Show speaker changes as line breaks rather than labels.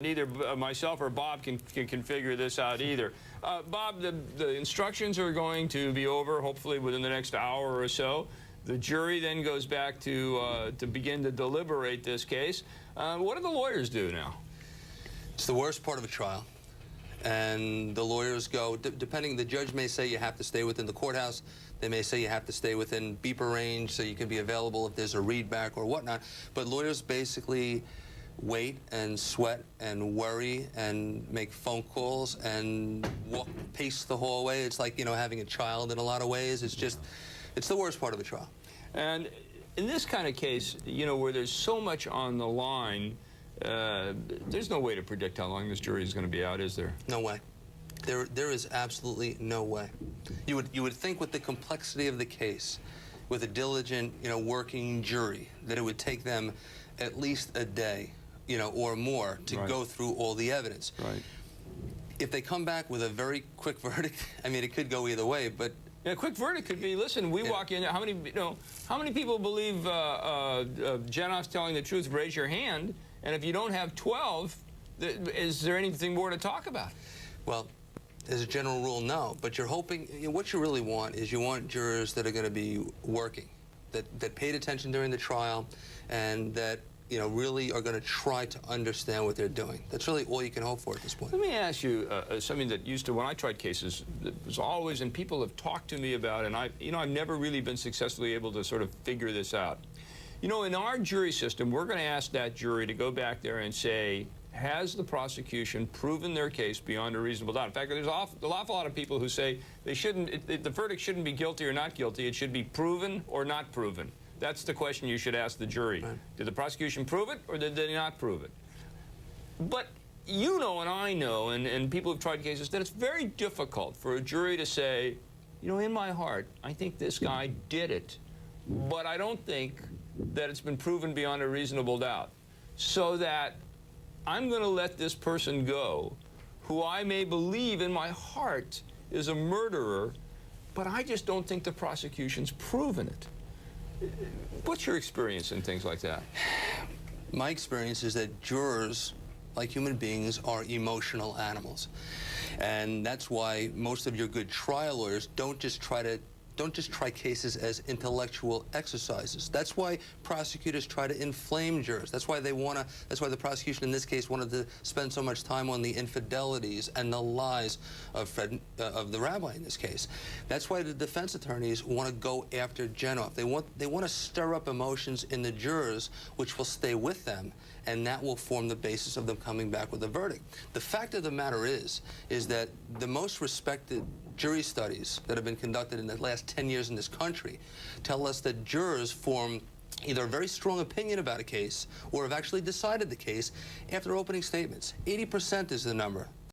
Neither myself or Bob can figure this out either. Bob, the instructions are going to be over hopefully within the next hour or so. The jury then goes back to begin to deliberate this case. What do the lawyers do now?
It's the worst part of a trial. And the lawyers go, depending, the judge may say you have to stay within the courthouse. They may say you have to stay within beeper range so you can be available if there's a readback or whatnot. But lawyers basically wait and sweat and worry and make phone calls and pace the hallway. It's like, you know, having a child in a lot of ways. It's the worst part of a trial.
And in this kind of case, you know, where there's so much on the line, there's no way to predict how long this jury is going to be out, is there?
No way. There is absolutely no way. You would think with the complexity of the case, with a diligent, you know, working jury, that it would take them at least a day, you know, or more to go through all the evidence.
Right.
If they come back with a very quick verdict, I mean, it could go either way, but
yeah, a quick verdict could be, listen, we walk in, how many people believe Janoff's telling the truth? Raise your hand. And if you don't have 12, is there anything more to talk about?
Well, as a general rule, no. But you're hoping, you know, what you really want is you want jurors that are going to be working, that paid attention during the trial, and that, you know, really are going to try to understand what they're doing. That's really all you can hope for at this point.
Let me ask you something that used to, when I tried cases, that was always, and people have talked to me about, and I've never really been successfully able to sort of figure this out. You know, in our jury system, we're going to ask that jury to go back there and say, has the prosecution proven their case beyond a reasonable doubt? In fact, there's an awful lot of people who say they shouldn't, the verdict shouldn't be guilty or not guilty. It should be proven or not proven. That's the question you should ask the jury. Right. Did the prosecution prove it, or did they not prove it? But you know, and I know, and people who've tried cases, that it's very difficult for a jury to say, you know, in my heart, I think this guy did it, but I don't think that it's been proven beyond a reasonable doubt. So that I'm going to let this person go, who I may believe in my heart is a murderer, but I just don't think the prosecution's proven it. What's your experience in things like that?
My experience is that jurors, like human beings, are emotional animals. And that's why most of your good trial lawyers don't just try cases as intellectual exercises. That's why prosecutors try to inflame jurors. That's why that's why the prosecution in this case wanted to spend so much time on the infidelities and the lies of the rabbi in this case. That's why the defense attorneys want to go after Janoff. They want to stir up emotions in the jurors, which will stay with them, and that will form the basis of them coming back with a verdict. The fact of the matter is that the most respected jury studies that have been conducted in the last 10 years in this country tell us that jurors form either a very strong opinion about a case or have actually decided the case after opening statements. 80% is the number.